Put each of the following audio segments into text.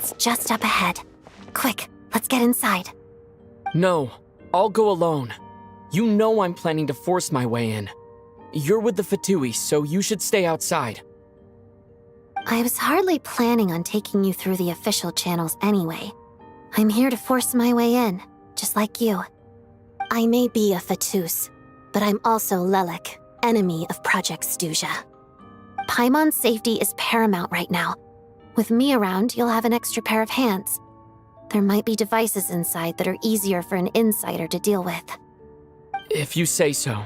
It's just up ahead. Quick, let's get inside. No, I'll go alone. You know I'm planning to force my way in. You're with the Fatui, so you should stay outside. I was hardly planning on taking you through the official channels anyway. I'm here to force my way in, just like you. I may be a Fatus, but I'm also Lelik, enemy of Project Stuzha. Paimon's safety is paramount right now. With me around, you'll have an extra pair of hands. There might be devices inside that are easier for an insider to deal with. If you say so.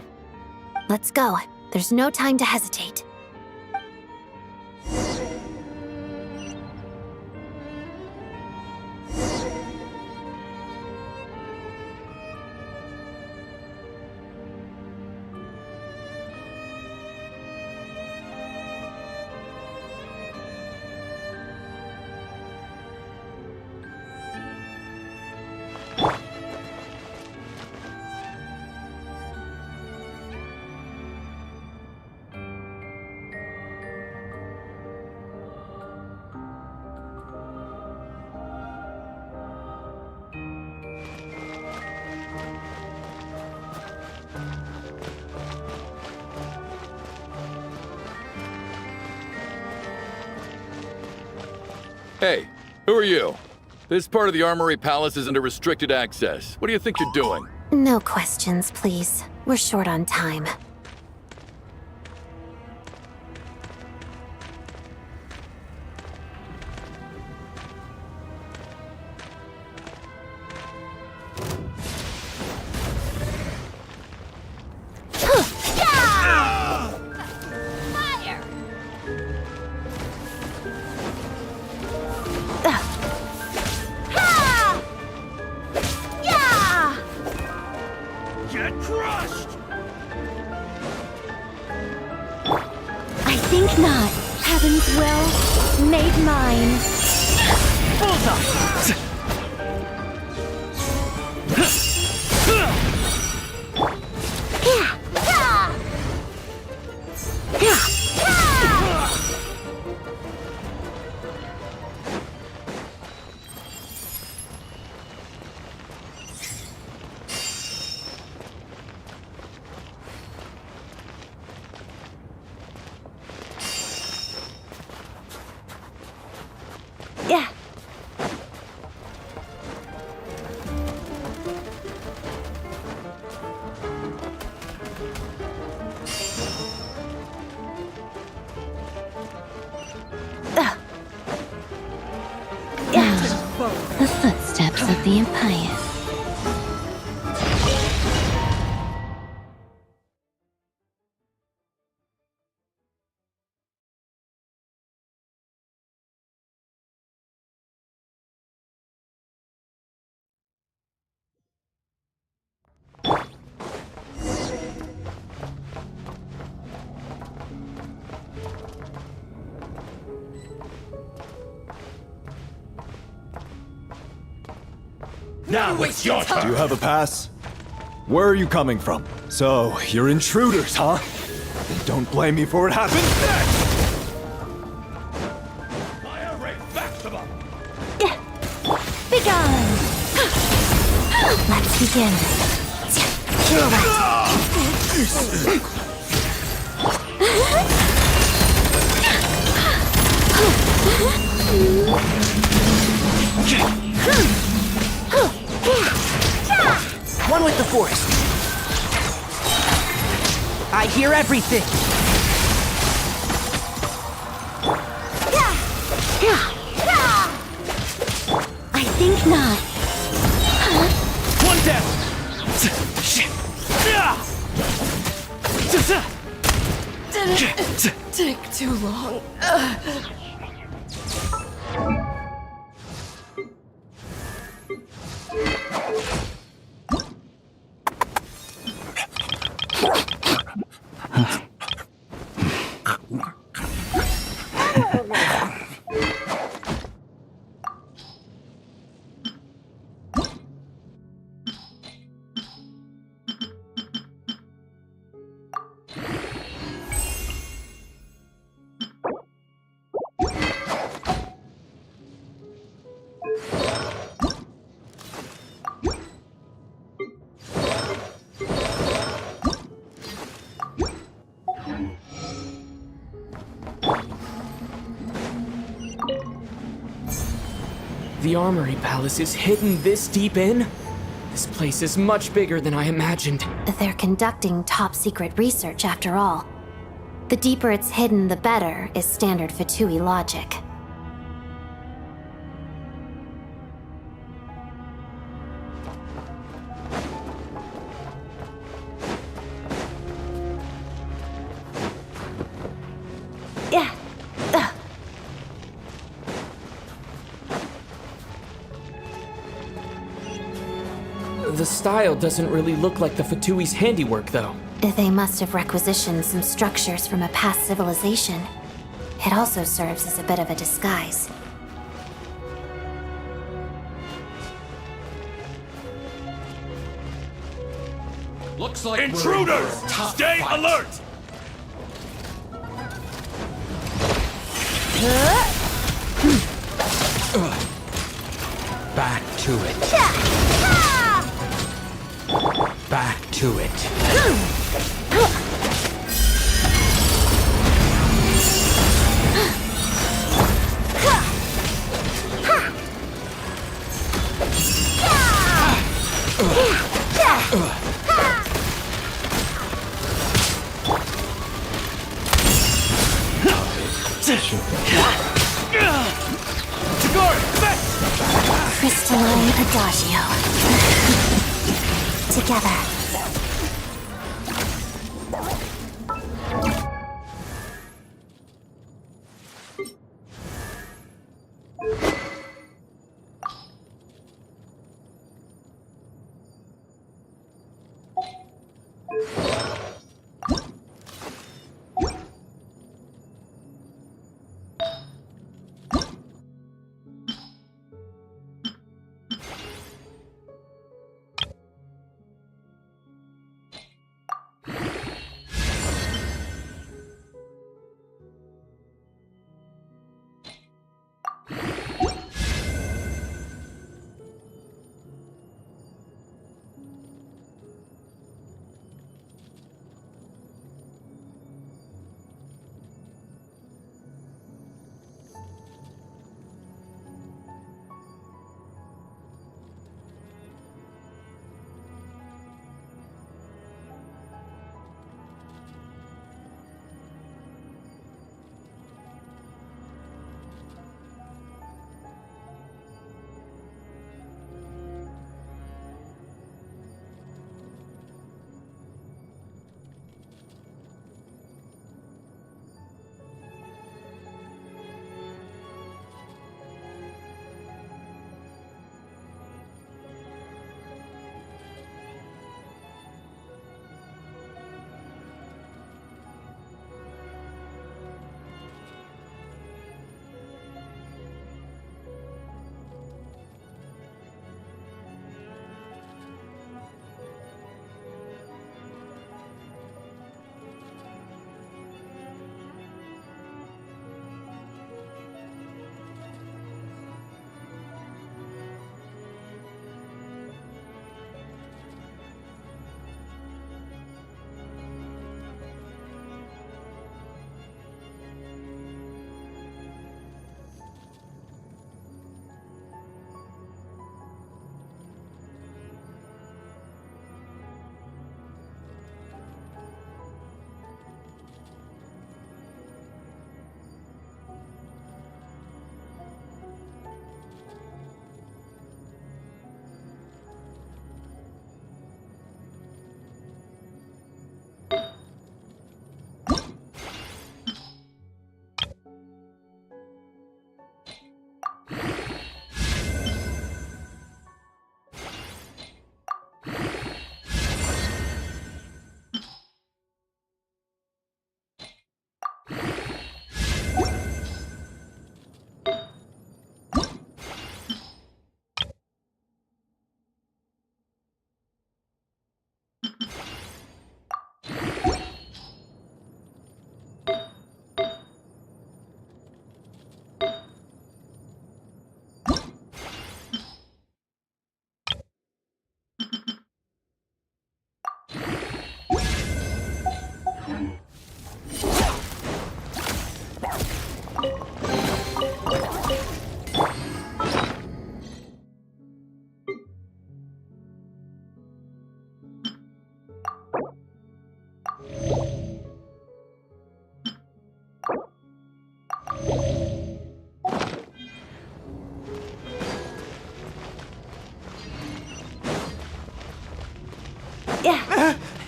Let's go. There's no time to hesitate. Hey, who are you? This part of the Armory Palace is under restricted access. What do you think you're doing? No questions, please. We're short on time. The footsteps of the Empire. Now it's your turn! Do you have a pass? Where are you coming from? So, you're intruders, huh? Then don't blame me for what happens next! Fire rate back to them! Begone! Let's begin. One with the Force. I hear everything. I think not. One down! Didn't take too long. The Armory Palace is hidden this deep in? This place is much bigger than I imagined. They're conducting top-secret research after all. The deeper it's hidden, the better, is standard Fatui logic. Yeah. The style doesn't really look like the Fatui's handiwork, though. They must have requisitioned some structures from a past civilization. It also serves as a bit of a disguise. Looks like intruders! Stay alert! Back to it. Back to it. Crystalline Adagio. Together.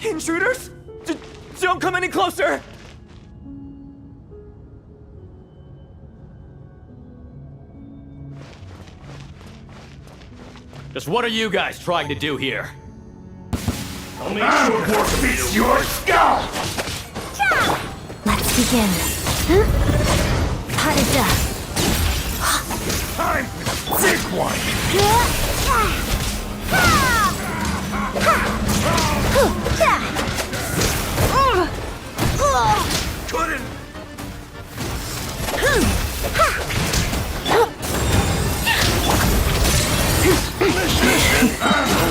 Intruders? Don't come any closer! Just what are you guys trying to do here? I'll make sure war fits your skull! Let's begin. Harida. Time for the big one! Couldn't!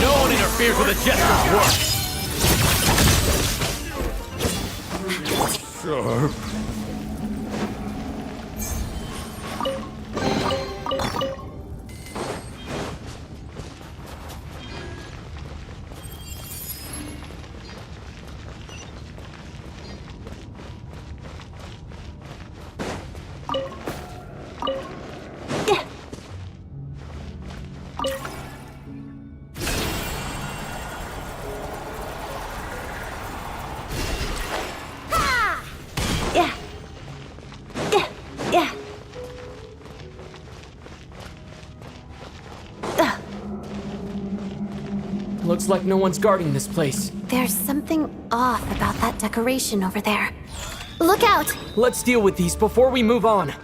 No one interferes with a Jester's work! Sharp. Looks like no one's guarding this place. There's something off about that decoration over there. Look out! Let's deal with these before we move on.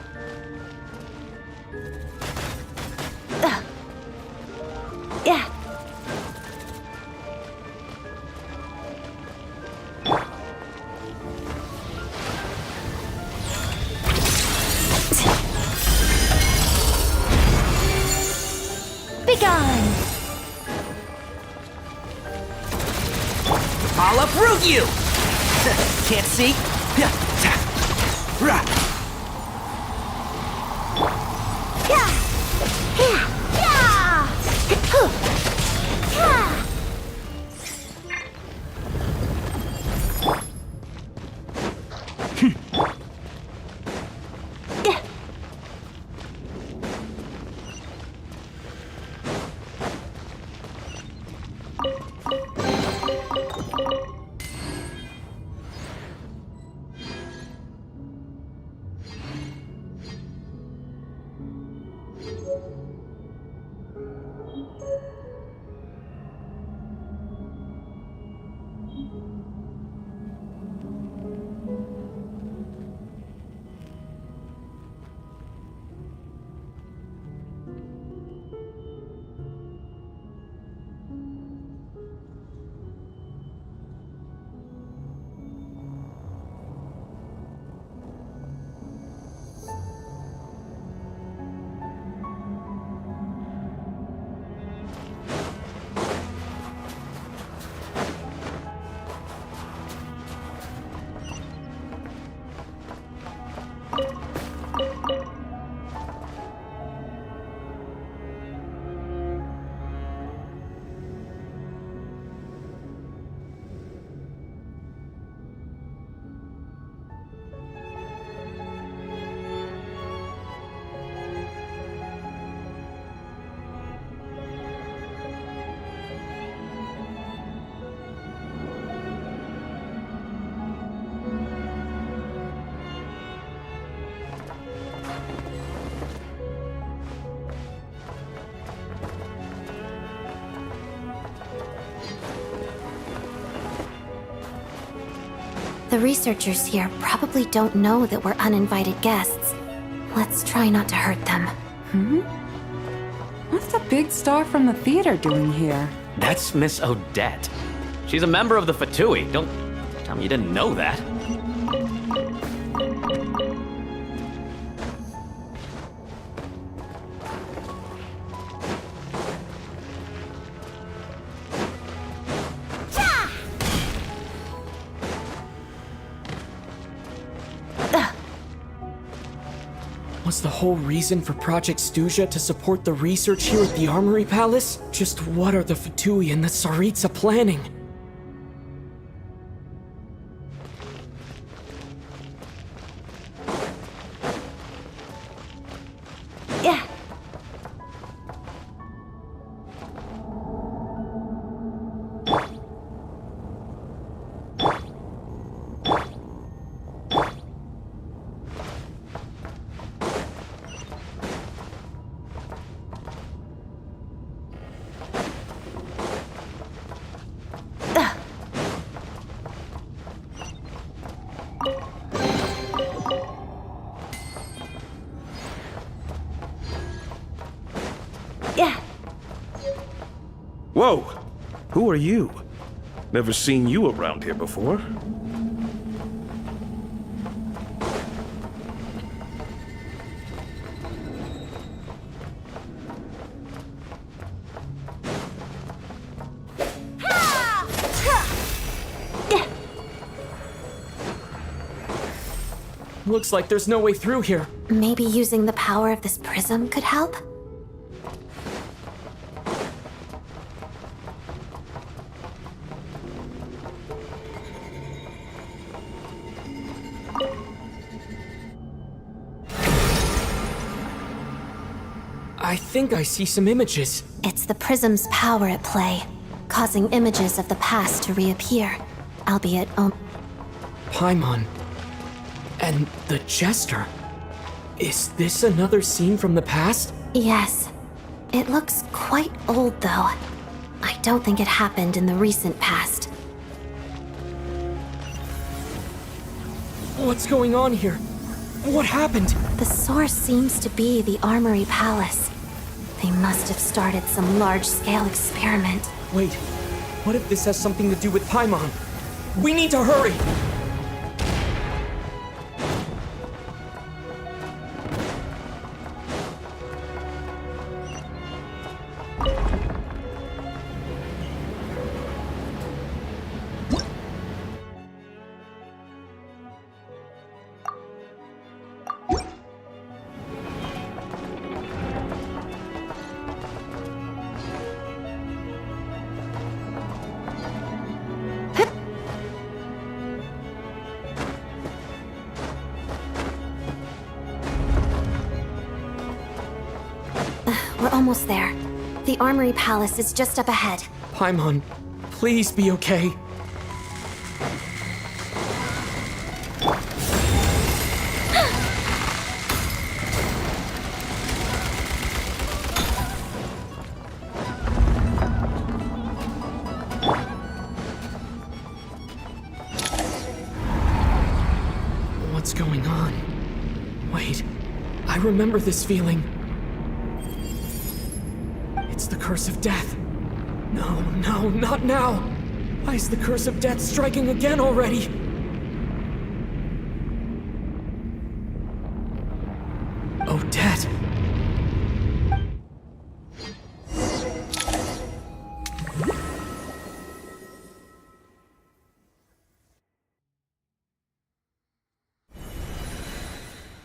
Begone! I'll uproot you! Can't see? The researchers here probably don't know that we're uninvited guests. Let's try not to hurt them. What's the big star from the theater doing here? That's Miss Odette. She's a member of the Fatui. Don't tell me you didn't know that. Was the whole reason for Project Stuja to support the research here at the Armory Palace? Just what are the Fatui and the Tsaritsa planning? Whoa! Who are you? Never seen you around here before. Looks like there's no way through here. Maybe using the power of this prism could help? I think I see some images. It's the prism's power at play, causing images of the past to reappear, albeit Paimon. And the Jester. Is this another scene from the past? Yes. It looks quite old, though. I don't think it happened in the recent past. What's going on here? What happened? The source seems to be the Armory Palace. They must have started some large-scale experiment. Wait, what if this has something to do with Paimon? We need to hurry! We're almost there. The Armory Palace is just up ahead. Paimon, please be okay. What's going on? Wait, I remember this feeling. It's the curse of death. No, no, not now! Why is the curse of death striking again already? Odette!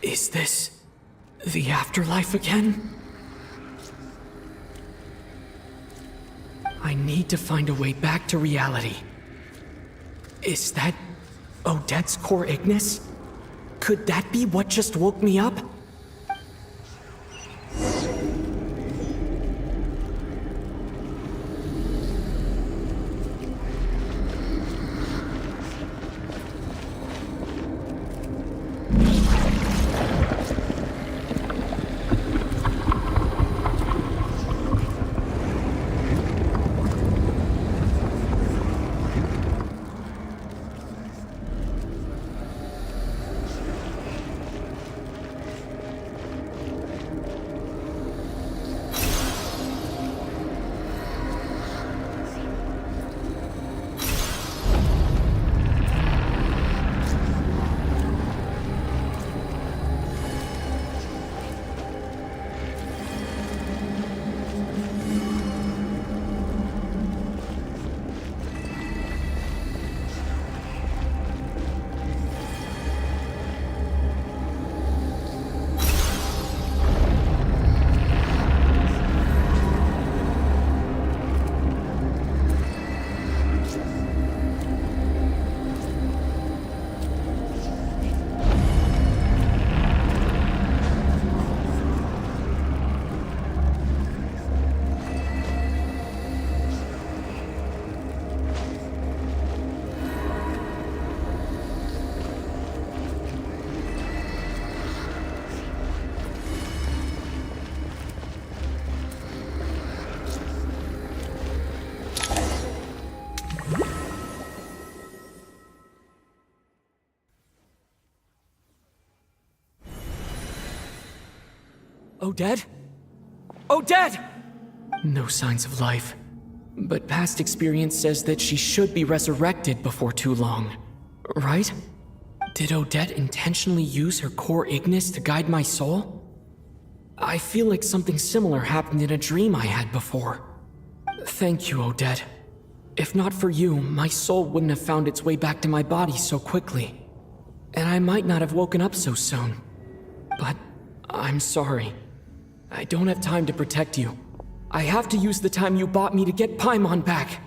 Is this the afterlife again? I need to find a way back to reality. Is that Odette's core Ignis? Could that be what just woke me up? Odette? Odette! No signs of life. But past experience says that she should be resurrected before too long, right? Did Odette intentionally use her core Ignis to guide my soul? I feel like something similar happened in a dream I had before. Thank you, Odette. If not for you, my soul wouldn't have found its way back to my body so quickly. And I might not have woken up so soon. But I'm sorry. I don't have time to protect you. I have to use the time you bought me to get Paimon back.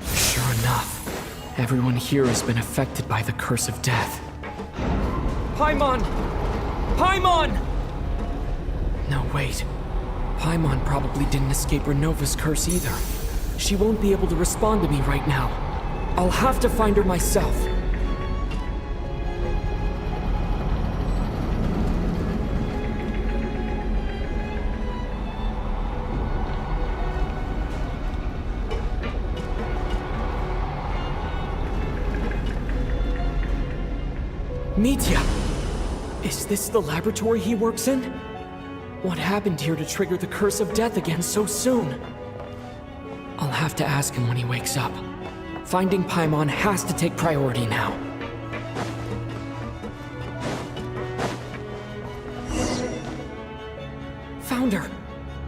Sure enough, everyone here has been affected by the curse of death. Paimon! Paimon! No, wait. Paimon probably didn't escape Ronova's curse either. She won't be able to respond to me right now. I'll have to find her myself. Mitya! Is this the laboratory he works in? What happened here to trigger the curse of death again so soon? I'll have to ask him when he wakes up. Finding Paimon has to take priority now. Found her!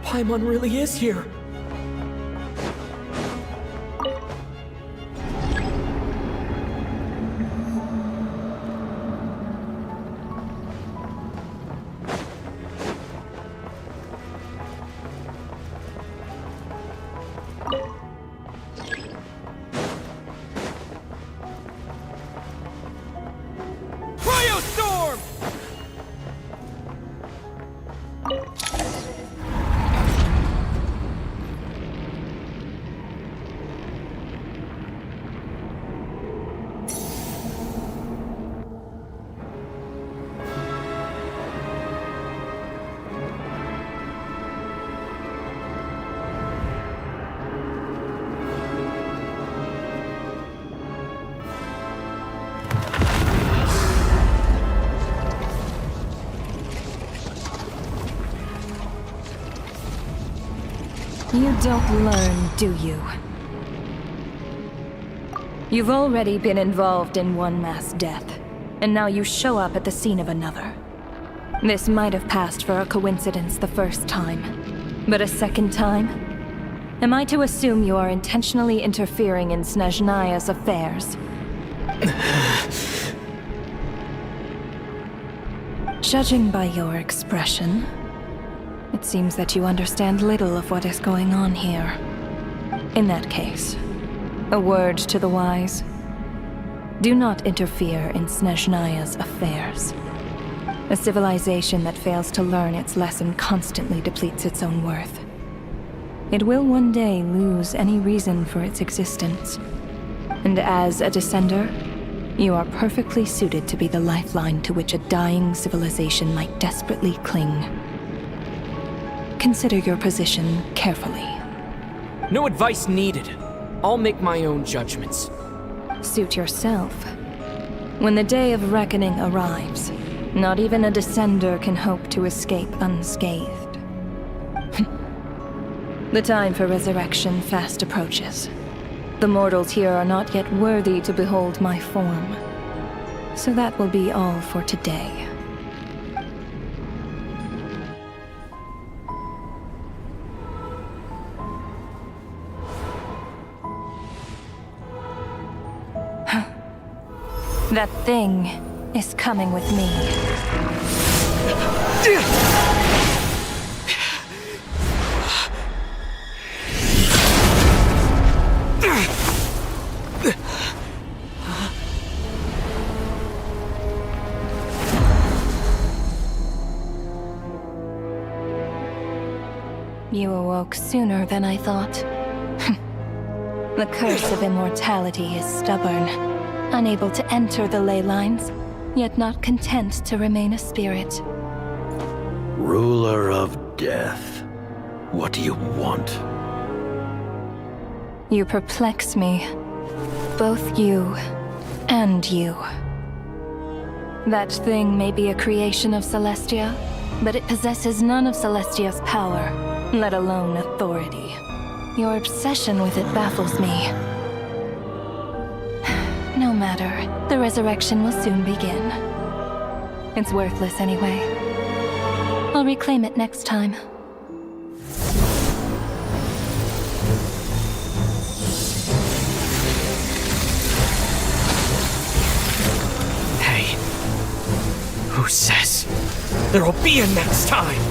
Paimon really is here! You don't learn, do you? You've already been involved in one mass death, and now you show up at the scene of another. This might have passed for a coincidence the first time, but a second time? Am I to assume you are intentionally interfering in Snezhnaya's affairs? Judging by your expression, it seems that you understand little of what is going on here. In that case, a word to the wise. Do not interfere in Snezhnaya's affairs. A civilization that fails to learn its lesson constantly depletes its own worth. It will one day lose any reason for its existence. And as a descender, you are perfectly suited to be the lifeline to which a dying civilization might desperately cling. Consider your position carefully. No advice needed. I'll make my own judgments. Suit yourself. When the day of reckoning arrives, not even a descender can hope to escape unscathed. The time for resurrection fast approaches. The mortals here are not yet worthy to behold my form. So that will be all for today. That thing is coming with me. You awoke sooner than I thought. The curse of immortality is stubborn. Unable to enter the ley lines, yet not content to remain a spirit. Ruler of death, what do you want? You perplex me. Both you and you. That thing may be a creation of Celestia, but it possesses none of Celestia's power, let alone authority. Your obsession with it baffles me. No matter, the resurrection will soon begin. It's worthless anyway. I'll reclaim it next time. Hey, who says there'll be a next time?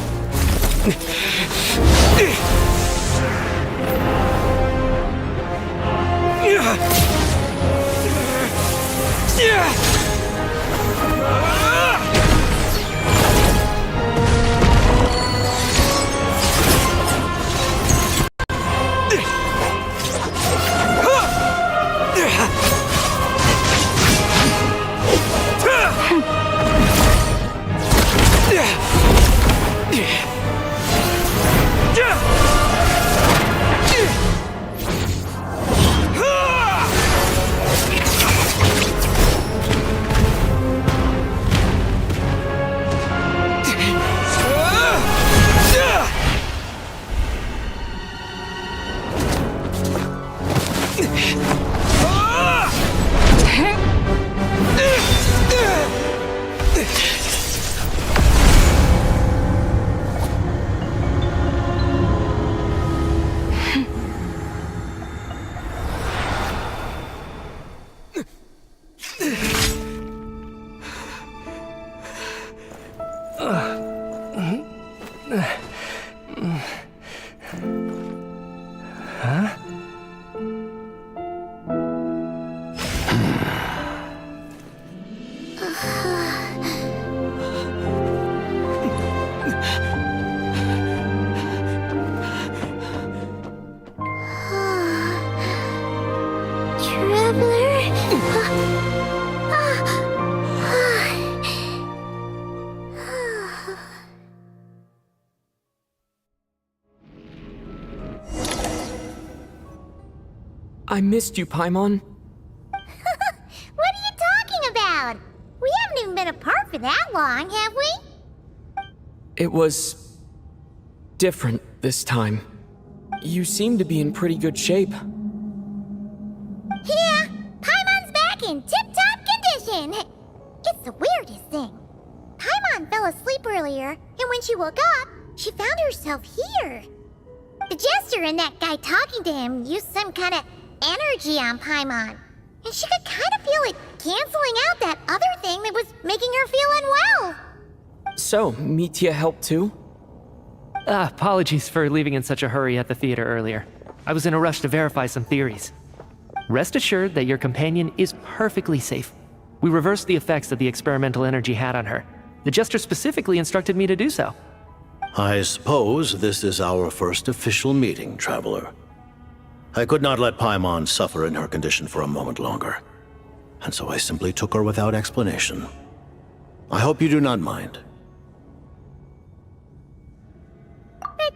I missed you, Paimon. What are you talking about? We haven't even been apart for that long, have we? It was different this time. You seem to be in pretty good shape. Yeah, Paimon's back in tip-top condition. It's the weirdest thing. Paimon fell asleep earlier, and when she woke up, she found herself here. The Jester and that guy talking to him used some kind of energy on Paimon, and she could kind of feel it canceling out that other thing that was making her feel unwell. So, Mitya helped too? Apologies for leaving in such a hurry at the theater earlier. I was in a rush to verify some theories. Rest assured that your companion is perfectly safe. We reversed the effects that the experimental energy had on her. The Jester specifically instructed me to do so. I suppose this is our first official meeting, Traveler. I could not let Paimon suffer in her condition for a moment longer, and so I simply took her without explanation. I hope you do not mind. But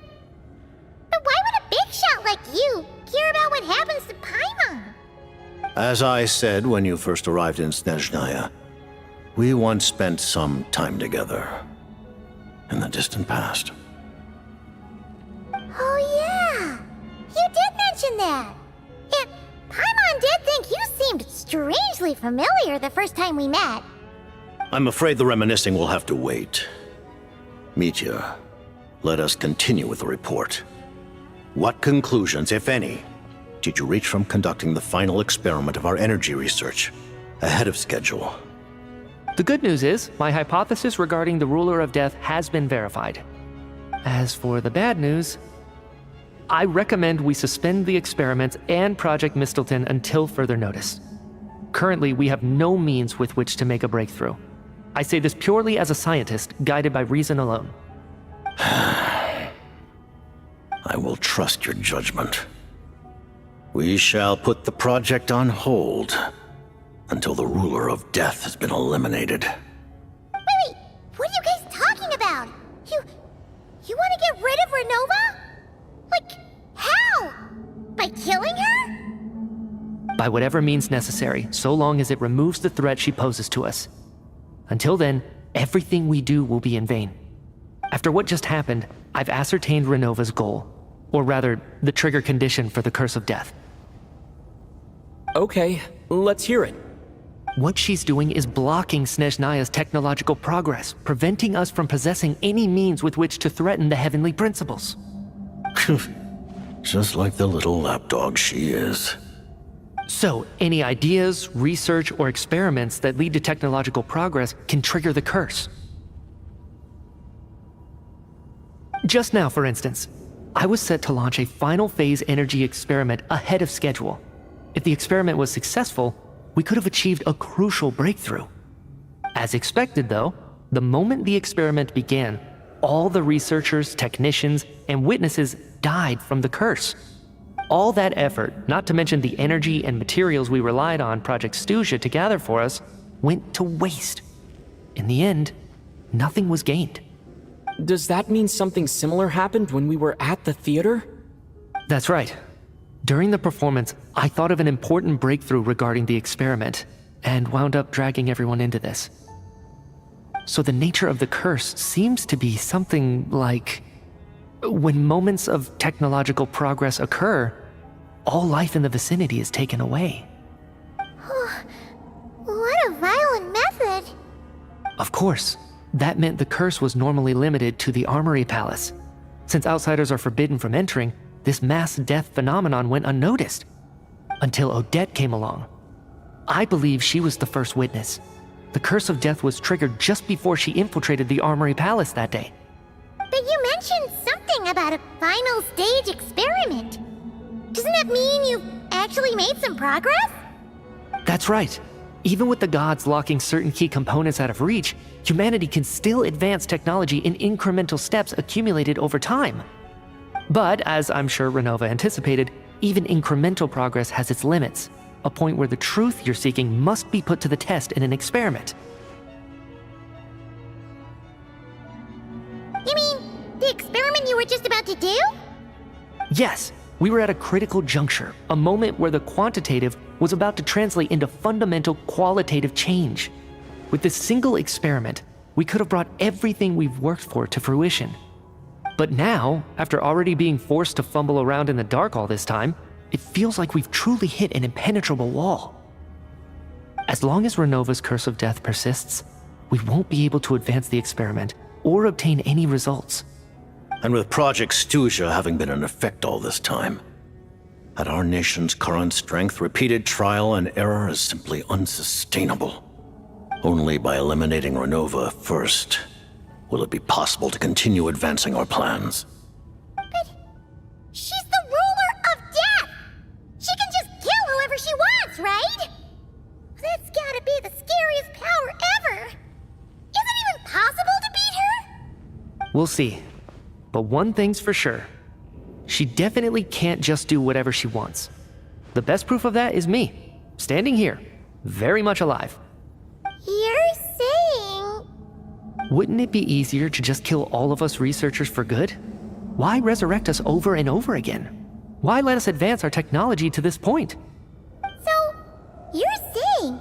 why would a big shot like you care about what happens to Paimon? As I said when you first arrived in Snezhnaya, we once spent some time together in the distant past. Oh yeah, you did mention that. And Paimon did think you seemed strangely familiar the first time we met. I'm afraid the reminiscing will have to wait. Mitya, let us continue with the report. What conclusions, if any, did you reach from conducting the final experiment of our energy research ahead of schedule? The good news is, my hypothesis regarding the Ruler of Death has been verified. As for the bad news, I recommend we suspend the experiments and Project Mistleton until further notice. Currently, we have no means with which to make a breakthrough. I say this purely as a scientist, guided by reason alone. I will trust your judgment. We shall put the project on hold until the Ruler of Death has been eliminated. Wait, what are you guys talking about? You want to get rid of Ronova? Like, how? By killing her? By whatever means necessary, so long as it removes the threat she poses to us. Until then, everything we do will be in vain. After what just happened, I've ascertained Ronova's goal, or rather, the trigger condition for the Curse of Death. Okay, let's hear it. What she's doing is blocking Snezhnaya's technological progress, preventing us from possessing any means with which to threaten the heavenly principles. Just like the little lapdog she is. So, any ideas, research, or experiments that lead to technological progress can trigger the curse. Just now, for instance, I was set to launch a final phase energy experiment ahead of schedule. If the experiment was successful, we could have achieved a crucial breakthrough. As expected, though, the moment the experiment began, all the researchers, technicians, and witnesses died from the curse. All that effort, not to mention the energy and materials we relied on Project Snezhnaya to gather for us, went to waste. In the end, nothing was gained. Does that mean something similar happened when we were at the theater? That's right. During the performance, I thought of an important breakthrough regarding the experiment, and wound up dragging everyone into this. So the nature of the curse seems to be something like, when moments of technological progress occur, all life in the vicinity is taken away. What a violent method! Of course, that meant the curse was normally limited to the Armory Palace. Since outsiders are forbidden from entering, this mass death phenomenon went unnoticed. Until Odette came along. I believe she was the first witness. The curse of death was triggered just before she infiltrated the Armory Palace that day. But you mentioned something about a final stage experiment. Doesn't that mean you've actually made some progress? That's right. Even with the gods locking certain key components out of reach, humanity can still advance technology in incremental steps accumulated over time. But, as I'm sure Ronova anticipated, even incremental progress has its limits, a point where the truth you're seeking must be put to the test in an experiment. You mean the experiment you were just about to do? Yes, we were at a critical juncture, a moment where the quantitative was about to translate into fundamental qualitative change. With this single experiment, we could have brought everything we've worked for to fruition. But now, after already being forced to fumble around in the dark all this time, it feels like we've truly hit an impenetrable wall. As long as Ronova's Curse of Death persists, we won't be able to advance the experiment or obtain any results. And with Project Snezhnaya having been in effect all this time, at our nation's current strength, repeated trial and error is simply unsustainable. Only by eliminating Ronova first will it be possible to continue advancing our plans. But she's the ruler of death! She can just kill whoever she wants, right? That's gotta be the scariest power ever! Is it even possible to beat her? We'll see. But one thing's for sure. She definitely can't just do whatever she wants. The best proof of that is me, standing here, very much alive. You're saying... Wouldn't it be easier to just kill all of us researchers for good? Why resurrect us over and over again? Why let us advance our technology to this point? So, you're saying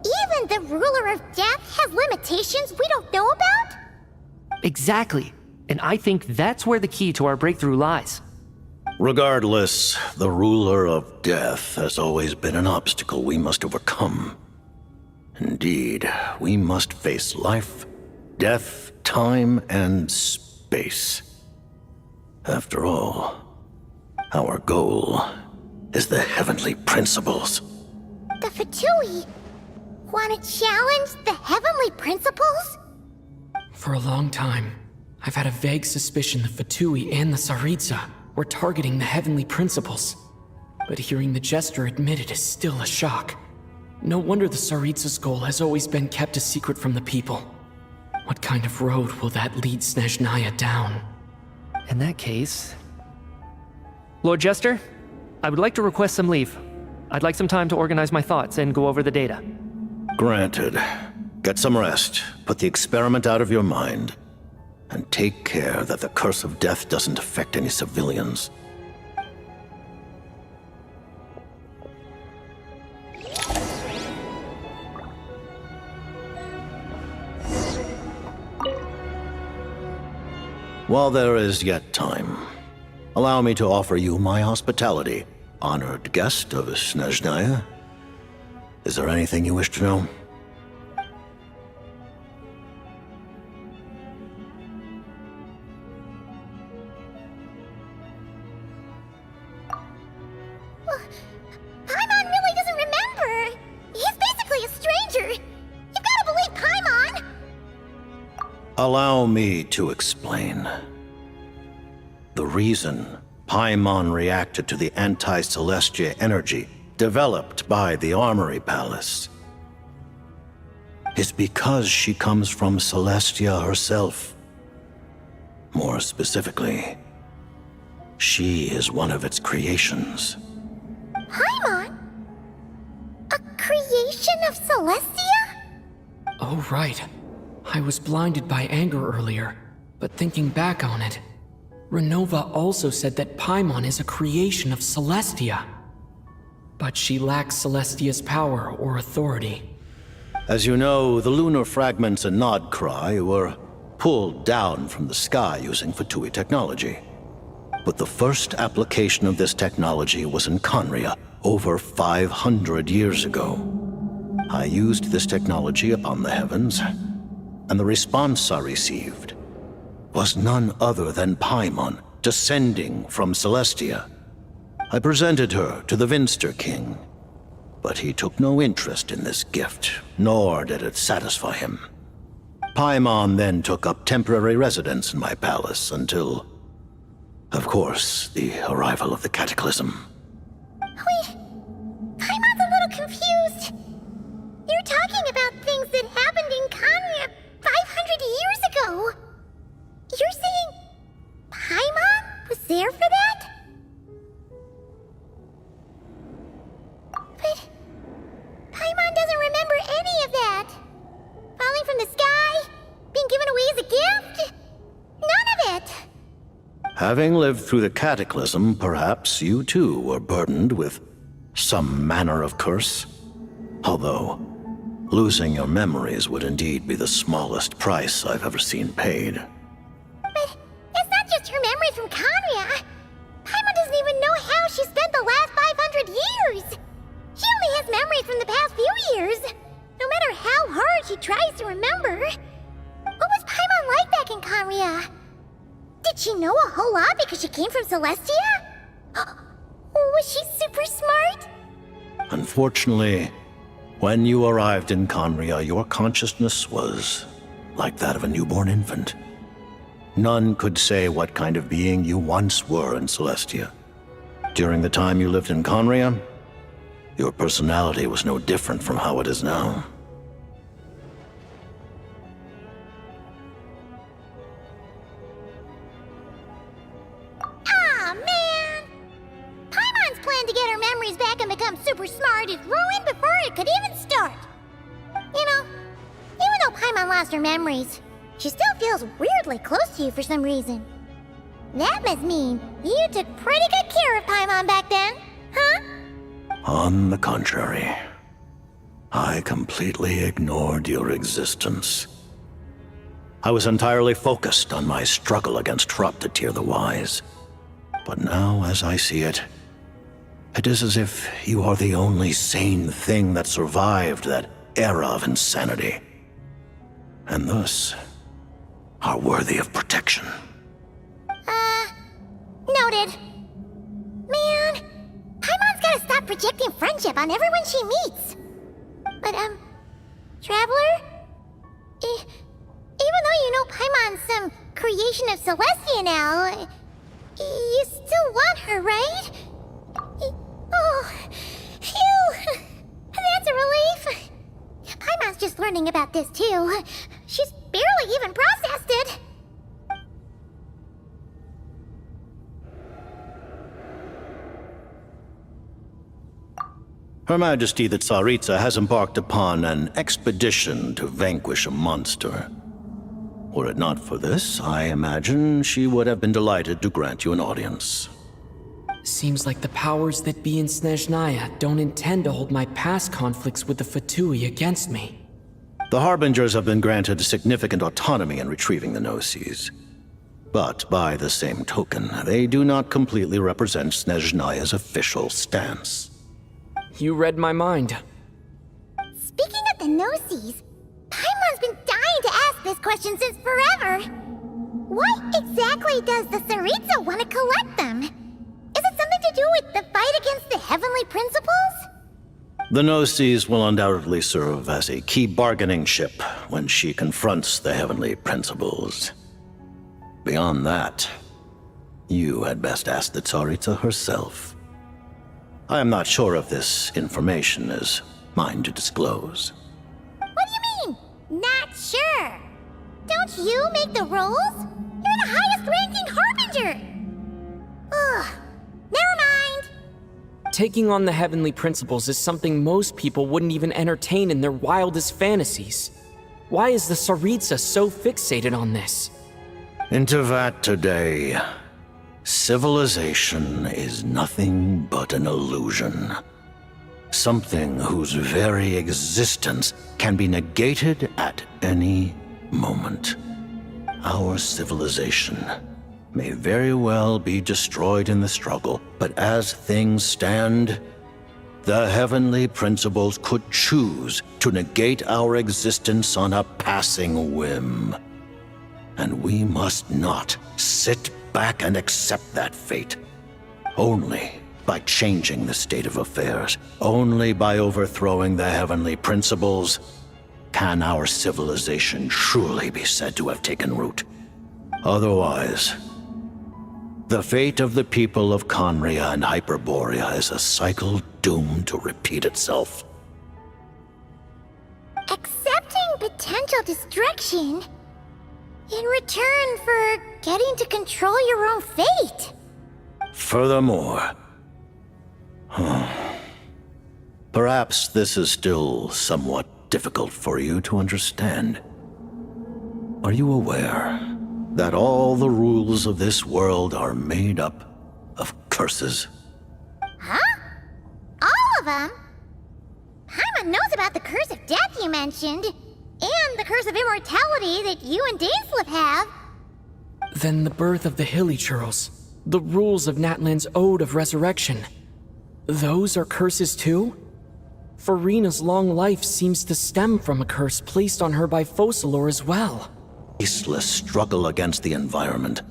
even the ruler of death has limitations we don't know about? Exactly. And I think that's where the key to our breakthrough lies. Regardless, the ruler of death has always been an obstacle we must overcome. Indeed, we must face life, death, time, and space. After all, our goal is the heavenly principles. The Fatui want to challenge the heavenly principles? For a long time, I've had a vague suspicion the Fatui and the Tsaritsa were targeting the heavenly principles. But hearing the Jester admit it is still a shock. No wonder the Tsaritsa's goal has always been kept a secret from the people. What kind of road will that lead Snezhnaya down? In that case... Lord Jester, I would like to request some leave. I'd like some time to organize my thoughts and go over the data. Granted. Get some rest, put the experiment out of your mind, and take care that the Curse of Death doesn't affect any civilians. While there is yet time, allow me to offer you my hospitality, honored guest of Snezhnaya. Is there anything you wish to know? Paimon really doesn't remember. He's basically a stranger. You've got to believe Paimon. Allow me to explain. The reason Paimon reacted to the anti-Celestia energy developed by the Armory Palace is because she comes from Celestia herself. More specifically, she is one of its creations. Paimon? A creation of Celestia? Oh, right. I was blinded by anger earlier, but thinking back on it, Ronova also said that Paimon is a creation of Celestia. But she lacks Celestia's power or authority. As you know, the lunar fragments in Nodcry were pulled down from the sky using Fatui technology. But the first application of this technology was in Conria over 500 years ago. I used this technology upon the heavens, and the response I received was none other than Paimon descending from Celestia. I presented her to the Vinster King, but he took no interest in this gift, nor did it satisfy him. Paimon then took up temporary residence in my palace until, of course, the arrival of the Cataclysm. Wait, Paimon's a little confused. You're talking about things that happened in Conria 500 years ago. You're saying Paimon was there for that? But Paimon doesn't remember any of that. Falling from the sky, being given away as a gift, none of it. Having lived through the Cataclysm, perhaps you too were burdened with some manner of curse. Although, losing your memories would indeed be the smallest price I've ever seen paid. But it's not just her memories from Conria. Paimon doesn't even know how she spent the last 500 years. She only has memories from the past few years. No matter how hard she tries to remember. What was Paimon like back in Conria? Did she know a whole lot because she came from Celestia? Was she super smart? Unfortunately, when you arrived in Conria, your consciousness was like that of a newborn infant. None could say what kind of being you once were in Celestia. During the time you lived in Conria, your personality was no different from how it is now. Aw, man! Paimon's plan to get her memories back and become super smart is ruined before it could even start. You know, even though Paimon lost her memories, she still feels weirdly close to you for some reason. That must mean you took pretty good care of Paimon back then, huh? On the contrary, I completely ignored your existence. I was entirely focused on my struggle against Troptatir the Wise. But now, as I see it, it is as if you are the only sane thing that survived that era of insanity. And thus, are worthy of protection. Noted. Man, Paimon's gotta stop projecting friendship on everyone she meets. But, Traveler? Even though you know Paimon's some creation of Celestia now, you still want her, right? Oh, phew! That's a relief. Paimon's just learning about this too. She's barely even processed it. Her Majesty the Tsaritsa has embarked upon an expedition to vanquish a monster. Were it not for this, I imagine she would have been delighted to grant you an audience. Seems like the powers that be in Snezhnaya don't intend to hold my past conflicts with the Fatui against me. The Harbingers have been granted significant autonomy in retrieving the Gnosis. But by the same token, they do not completely represent Snezhnaya's official stance. You read my mind. Speaking of the Gnosis, Paimon's been dying to ask this question since forever. Why exactly does the Tsaritsa want to collect them? Is it something to do with the fight against the heavenly principles? The Gnosis will undoubtedly serve as a key bargaining chip when she confronts the heavenly principles. Beyond that, you had best ask the Tsaritsa herself. I am not sure if this information is mine to disclose. What do you mean, not sure? Don't you make the rolls? You're the highest-ranking Harbinger! Ugh, never mind. Taking on the heavenly principles is something most people wouldn't even entertain in their wildest fantasies. Why is the Tsaritsa so fixated on this? In Tevat today, civilization is nothing but an illusion. Something whose very existence can be negated at any moment. Our civilization may very well be destroyed in the struggle, but as things stand, the heavenly principles could choose to negate our existence on a passing whim. And we must not sit back and accept that fate. Only by changing the state of affairs, only by overthrowing the heavenly principles, can our civilization truly be said to have taken root. Otherwise, the fate of the people of Conria and Hyperborea is a cycle doomed to repeat itself. Accepting potential destruction in return for getting to control your own fate. Furthermore, perhaps this is still somewhat difficult for you to understand. Are you aware that all the rules of this world are made up of curses? Huh? All of them? Paimon knows about the curse of death you mentioned, and the curse of immortality that you and Dainsleif have. Then the birth of the Hilichurls, the rules of Natlan's Ode of Resurrection, those are curses too? Farina's long life seems to stem from a curse placed on her by Focalor as well. Ceaseless struggle against the environment.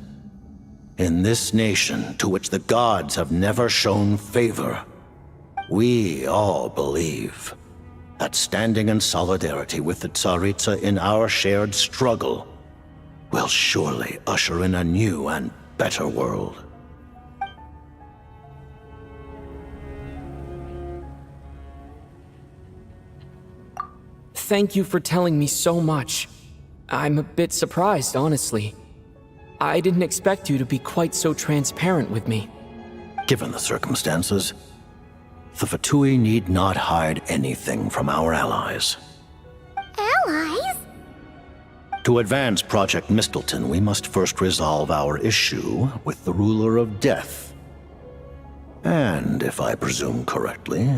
In this nation, to which the gods have never shown favor, we all believe that standing in solidarity with the Tsaritsa in our shared struggle will surely usher in a new and better world. Thank you for telling me so much. I'm a bit surprised, honestly. I didn't expect you to be quite so transparent with me. Given the circumstances, the Fatui need not hide anything from our allies. Allies? To advance Project Mistleton, we must first resolve our issue with the ruler of death. And, if I presume correctly,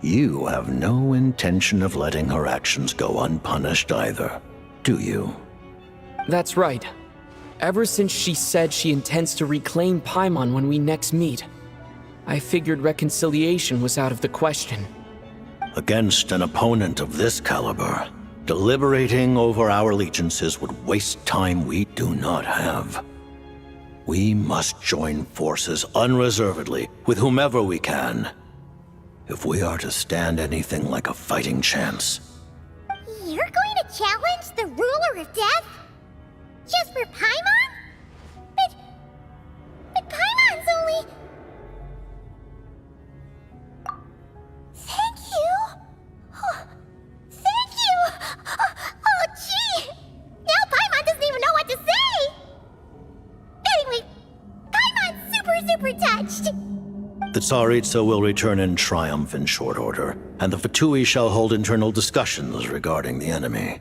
you have no intention of letting her actions go unpunished either, do you? That's right. Ever since she said she intends to reclaim Paimon when we next meet, I figured reconciliation was out of the question. Against an opponent of this caliber, deliberating over our allegiances would waste time we do not have. We must join forces unreservedly with whomever we can, if we are to stand anything like a fighting chance. You're going to challenge the ruler of death? Just for Paimon? But Paimon's only... Thank you! Oh, thank you! Oh, gee! Now Paimon doesn't even know what to say! Anyway, Paimon's super touched! The Tsaritsa will return in triumph in short order, and the Fatui shall hold internal discussions regarding the enemy.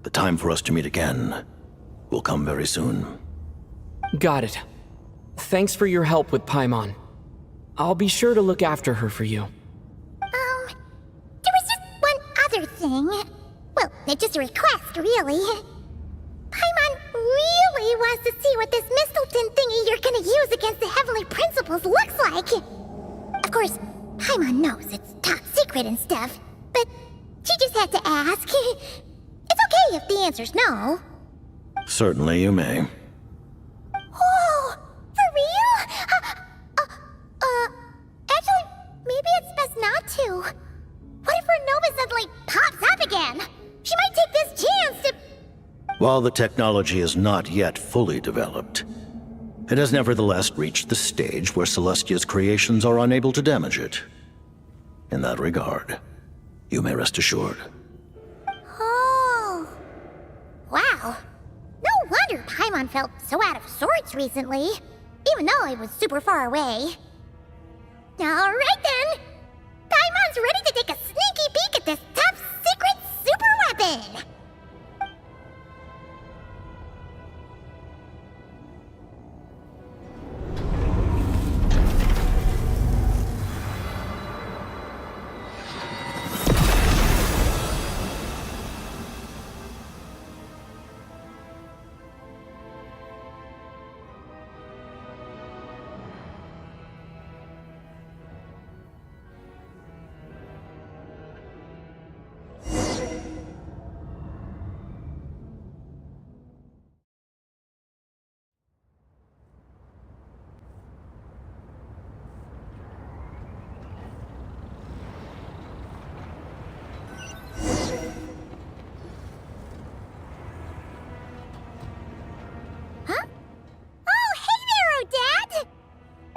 The time for us to meet again will come very soon. Got it. Thanks for your help with Paimon. I'll be sure to look after her for you. There was just one other thing. Well, just a request, really. Paimon really wants to see what this Mistelton thingy you're gonna use against the Heavenly Principles looks like. Of course, Paimon knows it's top secret and stuff, but she just had to ask. It's okay if the answer's no. Certainly you may. Oh, for real? Actually, maybe it's best not to. What if Ronova suddenly pops up again? She might take this chance to... While the technology is not yet fully developed, it has nevertheless reached the stage where Celestia's creations are unable to damage it. In that regard, you may rest assured. Oh. Wow. No wonder Paimon felt so out of sorts recently, even though it was super far away. Alright then! Paimon's ready to take a sneaky peek at this top secret super weapon!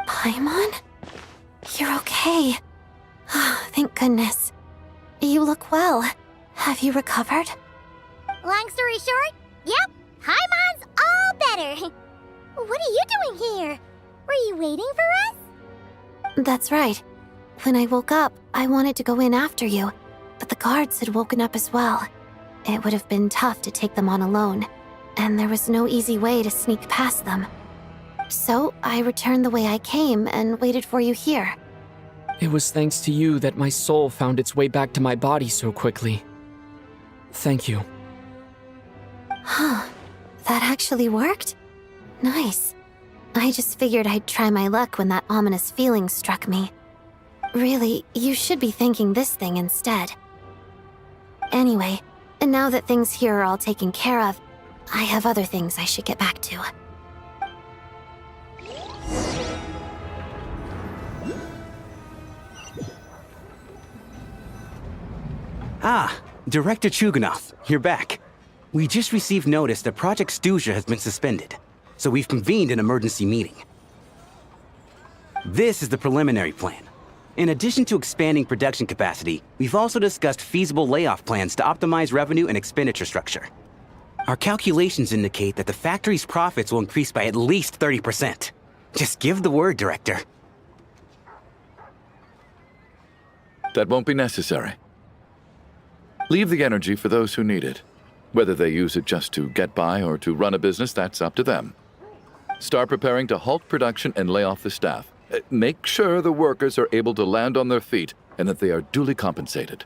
Paimon? You're okay. Thank goodness. You look well. Have you recovered? Long story short, yep, Paimon's all better. What are you doing here? Were you waiting for us? That's right. When I woke up, I wanted to go in after you, but the guards had woken up as well. It would have been tough to take them on alone, and there was no easy way to sneak past them. So, I returned the way I came and waited for you here. It was thanks to you that my soul found its way back to my body so quickly. Thank you. Huh. That actually worked? Nice. I just figured I'd try my luck when that ominous feeling struck me. Really, you should be thanking this thing instead. Anyway, and now that things here are all taken care of, I have other things I should get back to. Ah, Director Chuganov, you're back. We just received notice that Project Snezhnaya has been suspended, so we've convened an emergency meeting. This is the preliminary plan. In addition to expanding production capacity, we've also discussed feasible layoff plans to optimize revenue and expenditure structure. Our calculations indicate that the factory's profits will increase by at least 30%. Just give the word, Director. That won't be necessary. Leave the energy for those who need it. Whether they use it just to get by or to run a business, that's up to them. Start preparing to halt production and lay off the staff. Make sure the workers are able to land on their feet and that they are duly compensated.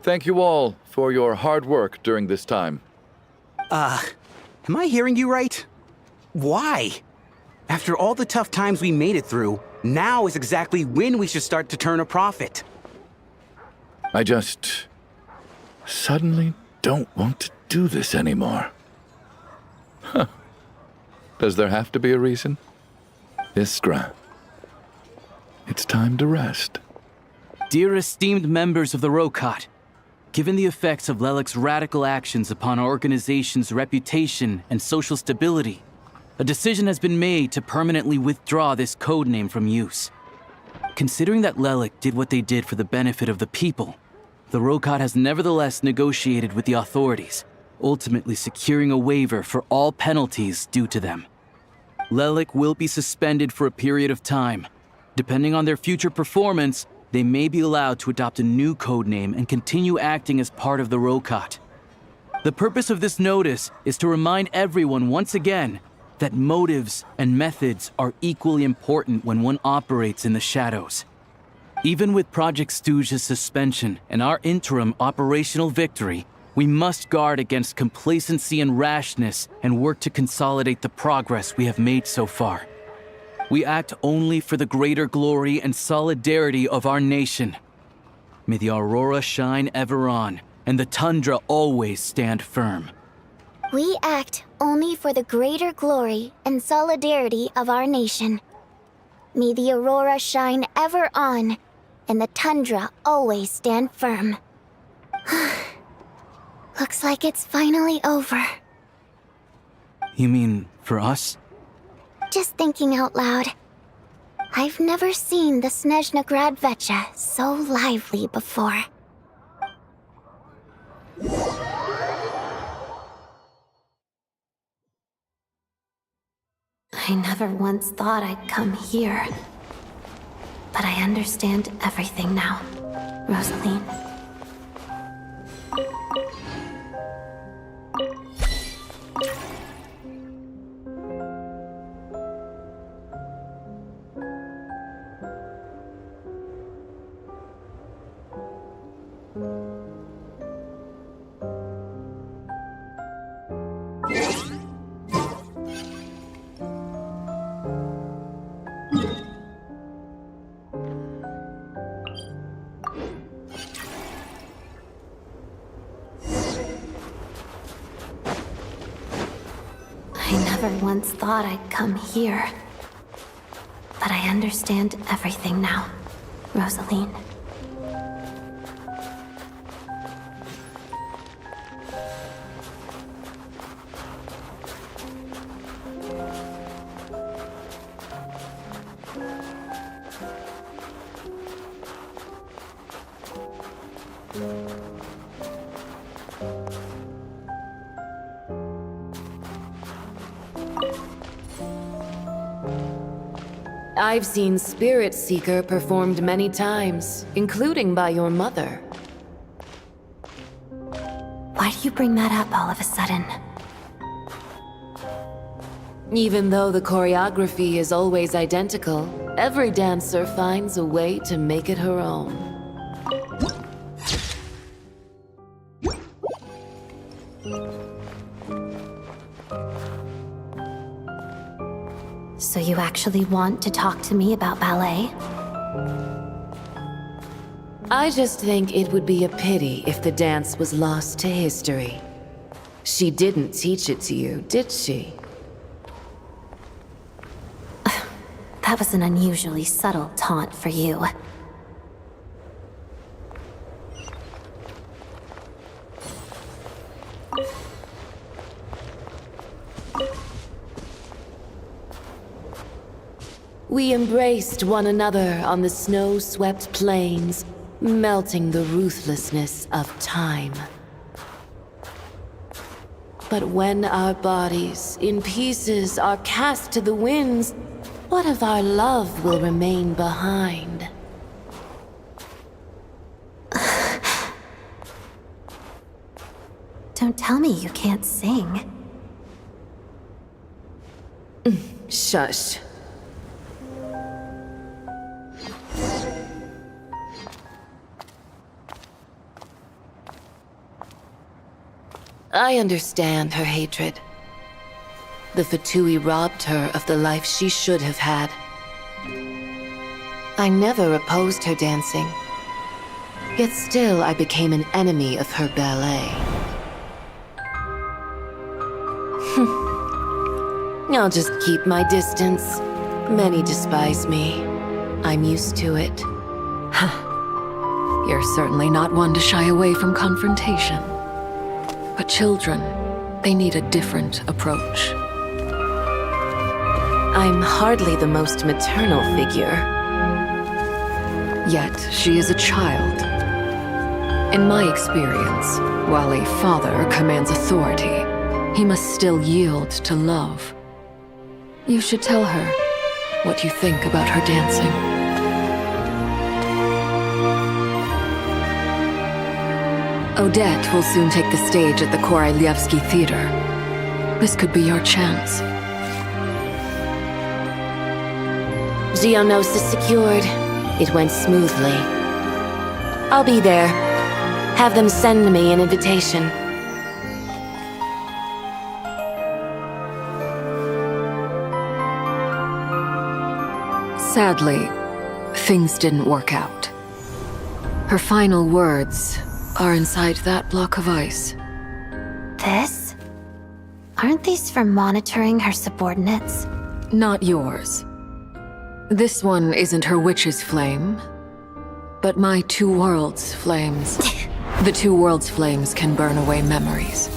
Thank you all for your hard work during this time. Am I hearing you right? Why? After all the tough times we made it through, now is exactly when we should start to turn a profit. I just suddenly don't want to do this anymore. Huh. Does there have to be a reason? Iskra, it's time to rest. Dear esteemed members of the Rokot, given the effects of Lelik's radical actions upon our organization's reputation and social stability, a decision has been made to permanently withdraw this codename from use. Considering that Lelik did what they did for the benefit of the people, the Rokot has nevertheless negotiated with the authorities, ultimately securing a waiver for all penalties due to them. Lelik will be suspended for a period of time. Depending on their future performance, they may be allowed to adopt a new codename and continue acting as part of the Rokot. The purpose of this notice is to remind everyone once again that motives and methods are equally important when one operates in the shadows. Even with Project Snezhnaya's suspension and our interim operational victory, We must guard against complacency and rashness and work to consolidate the progress we have made so far. We act only for the greater glory and solidarity of our nation. May the aurora shine ever on, and the tundra always stand firm. We act only for the greater glory and solidarity of our nation. May the aurora shine ever on, and the tundra always stand firm. Looks like it's finally over. You mean for us? Just thinking out loud. I've never seen the Snezhnaya so lively before. I never once thought I'd come here. But I understand everything now, Rosaline. I never once thought I'd come here. But I understand everything now, Rosaline. I've seen Spirit Seeker performed many times, including by your mother. Why do you bring that up all of a sudden? Even though the choreography is always identical, every dancer finds a way to make it her own. So you actually want to talk to me about ballet? I just think it would be a pity if the dance was lost to history. She didn't teach it to you, did she? That was an unusually subtle taunt for you. We embraced one another on the snow-swept plains, melting the ruthlessness of time. But when our bodies, in pieces, are cast to the winds, what of our love will remain behind? Don't tell me you can't sing. Shush. I understand her hatred. The Fatui robbed her of the life she should have had. I never opposed her dancing. Yet still I became an enemy of her ballet. I'll just keep my distance. Many despise me. I'm used to it. You're certainly not one to shy away from confrontation. But children, they need a different approach. I'm hardly the most maternal figure. Yet, she is a child. In my experience, while a father commands authority, he must still yield to love. You should tell her what you think about her dancing. Odette will soon take the stage at the Korylievsky Theater. This could be your chance. Geonosis secured. It went smoothly. I'll be there. Have them send me an invitation. Sadly, things didn't work out. Her final words are inside that block of ice. This? Aren't these for monitoring her subordinates? Not yours. This one isn't her witch's flame, but my two worlds' flames. The two worlds' flames can burn away memories.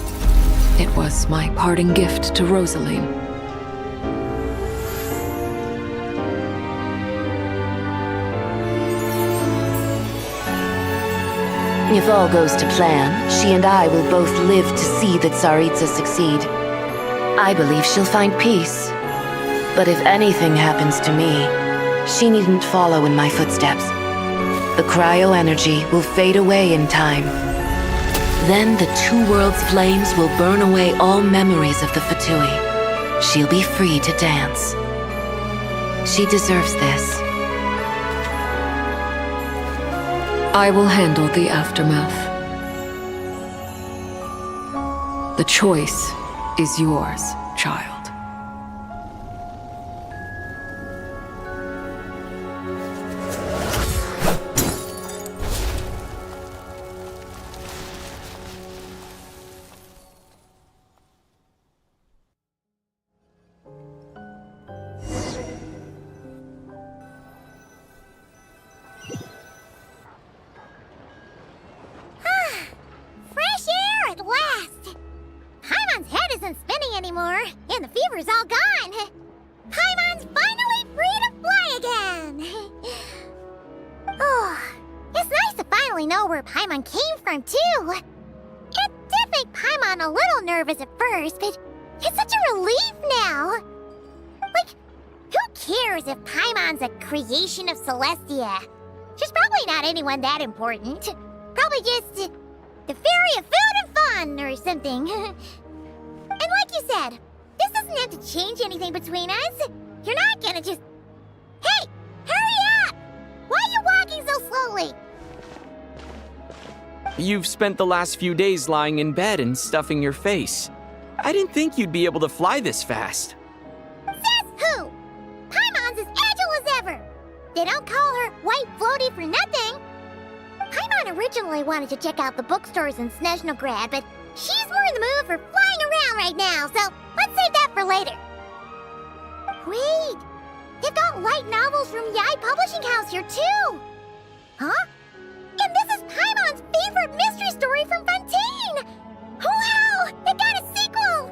It was my parting gift to Rosaline. If all goes to plan, she and I will both live to see the Tsaritsa succeed. I believe she'll find peace. But if anything happens to me, she needn't follow in my footsteps. The cryo-energy will fade away in time. Then the two worlds' flames will burn away all memories of the Fatui. She'll be free to dance. She deserves this. I will handle the aftermath. The choice is yours, child. Paimon came from, too. It did make Paimon a little nervous at first, but it's such a relief now. Like, who cares if Paimon's a creation of Celestia? She's probably not anyone that important. Probably just the fairy of food and fun or something. And like you said, this doesn't have to change anything between us. You're not gonna just... Hey, hurry up! Why are you walking so slowly? You've spent the last few days lying in bed and stuffing your face. I didn't think you'd be able to fly this fast. Says who? Paimon's as agile as ever. They don't call her White Floaty for nothing. Paimon originally wanted to check out the bookstores in Snezhnaya, but she's more in the mood for flying around right now, so let's save that for later. Wait, they've got light novels from Yai Publishing House here too. Huh? And this is Paimon's favorite mystery story from Fontaine! Wow! They got a sequel!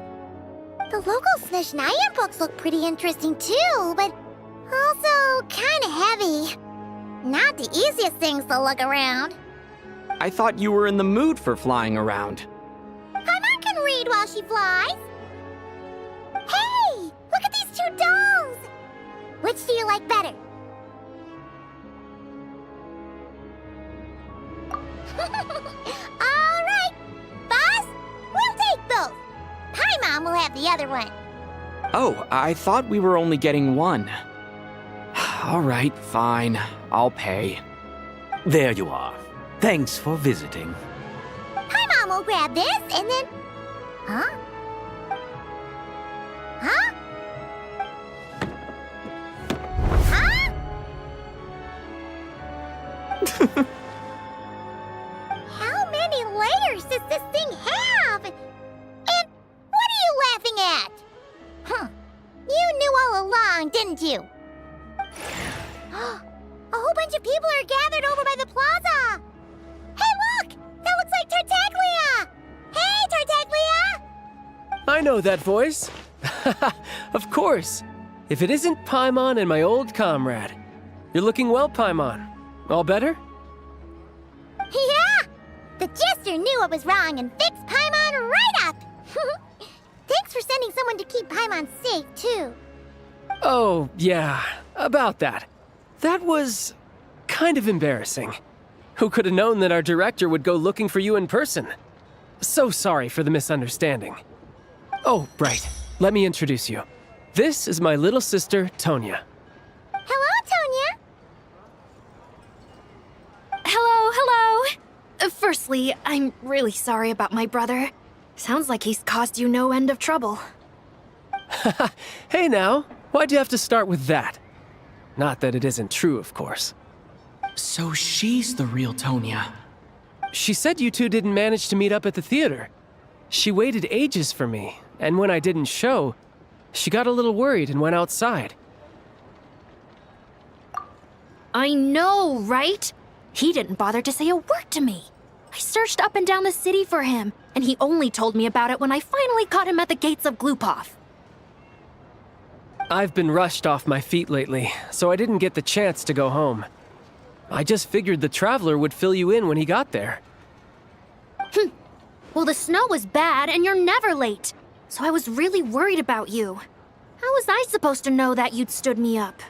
The local Snezhnaya books look pretty interesting too, but also kinda heavy. Not the easiest things to look around. I thought you were in the mood for flying around. Paimon can read while she flies. Hey! Look at these two dolls! Which do you like better? Alright, boss, we'll take both. Paimon will have the other one. Oh, I thought we were only getting one. Alright, fine. I'll pay. There you are. Thanks for visiting. Paimon will grab this and then... Huh? Huh? Huh? How many layers does this thing have? And what are you laughing at? Huh. You knew all along, didn't you? A whole bunch of people are gathered over by the plaza. Hey, look! That looks like Tartaglia! Hey, Tartaglia! I know that voice. Of course. If it isn't Paimon and my old comrade. You're looking well, Paimon. All better? Yeah! The Jester knew I was wrong and fixed Paimon right up! Thanks for sending someone to keep Paimon safe, too. Oh, yeah. About that. That was... kind of embarrassing. Who could have known that our director would go looking for you in person? So sorry for the misunderstanding. Oh, right. Let me introduce you. This is my little sister, Tonya. Hello, Tonya. Hello. Firstly, I'm really sorry about my brother. Sounds like he's caused you no end of trouble. Hey now, why'd you have to start with that? Not that it isn't true, of course. So she's the real Tonya. She said you two didn't manage to meet up at the theater. She waited ages for me, and when I didn't show, she got a little worried and went outside. I know, right? He didn't bother to say a word to me. I searched up and down the city for him, and he only told me about it when I finally caught him at the gates of Glupov. I've been rushed off my feet lately, so I didn't get the chance to go home. I just figured the Traveler would fill you in when he got there. Well, the snow was bad, and you're never late. So I was really worried about you. How was I supposed to know that you'd stood me up?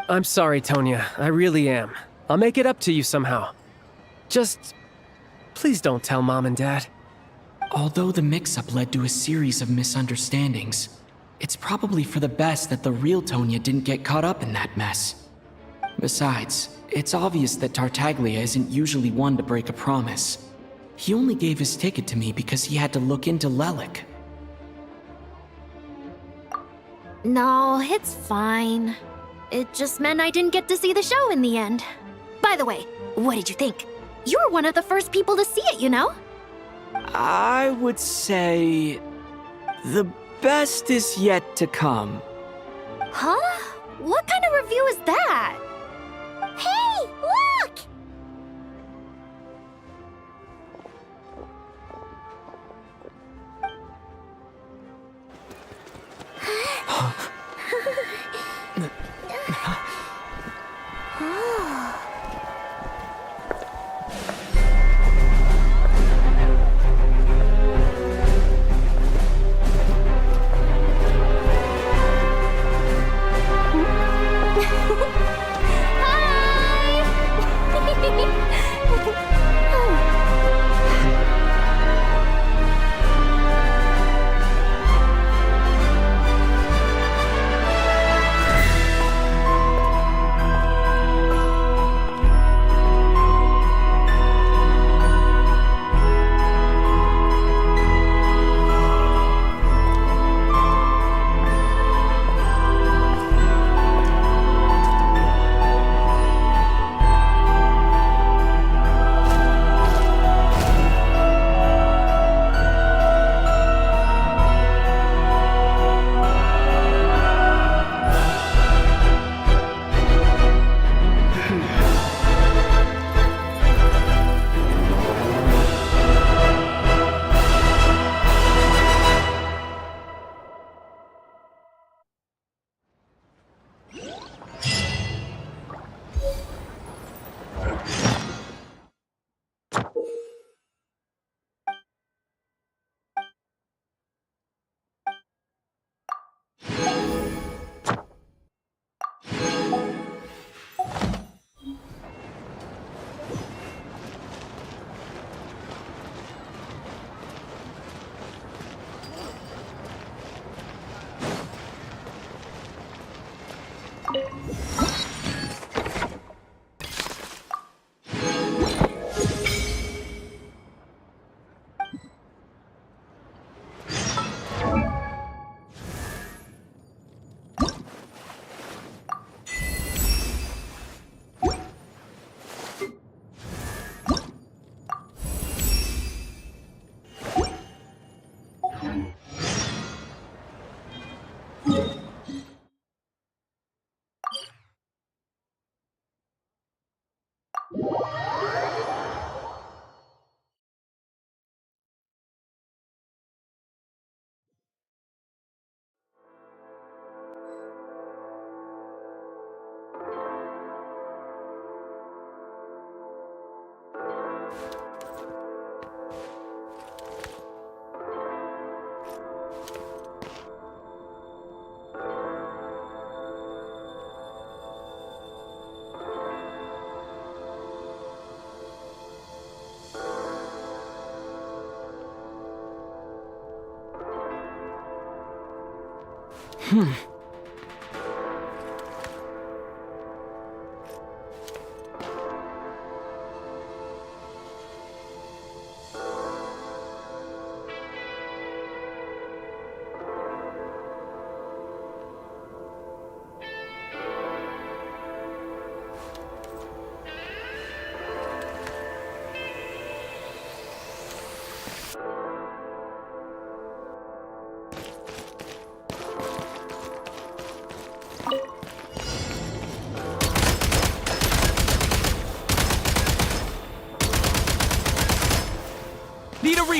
I'm sorry, Tonya. I really am. I'll make it up to you somehow. Just... please don't tell Mom and Dad. Although the mix-up led to a series of misunderstandings, it's probably for the best that the real Tonya didn't get caught up in that mess. Besides, it's obvious that Tartaglia isn't usually one to break a promise. He only gave his ticket to me because he had to look into Lelik. No, it's fine. It just meant I didn't get to see the show in the end. By the way, what did you think? You were one of the first people to see it, you know? I would say... the best is yet to come. Huh? What kind of review is that? Hey, look!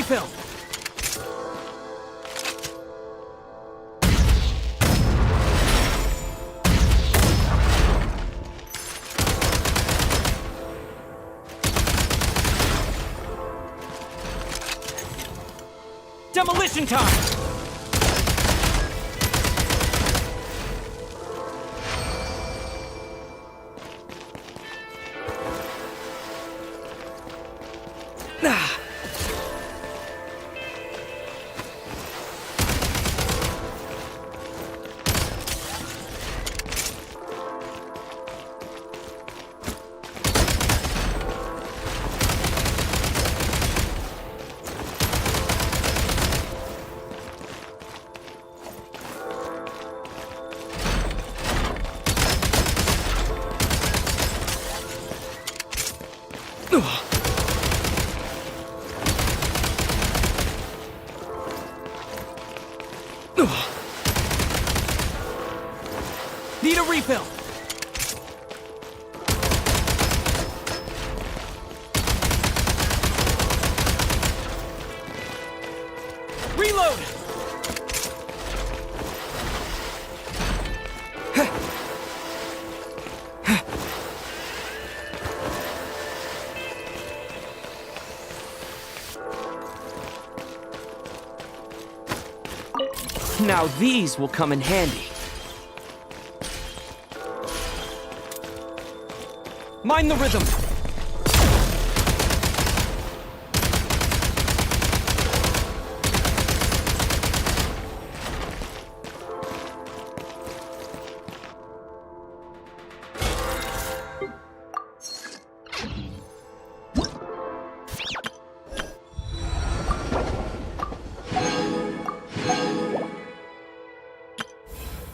refill! Demolition time! Need a refill! Reload! Now these will come in handy. Mind the rhythm!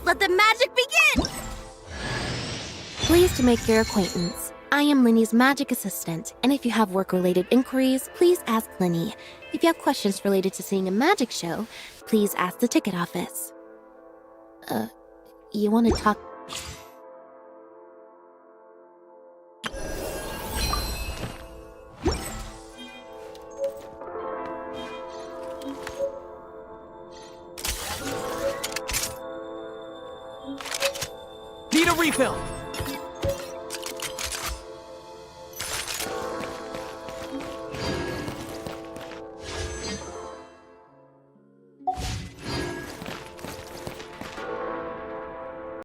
Let the magic begin! Pleased to make your acquaintance. I am Linny's magic assistant, and if you have work-related inquiries, please ask Linny. If you have questions related to seeing a magic show, please ask the ticket office. You want to talk... Need a refill!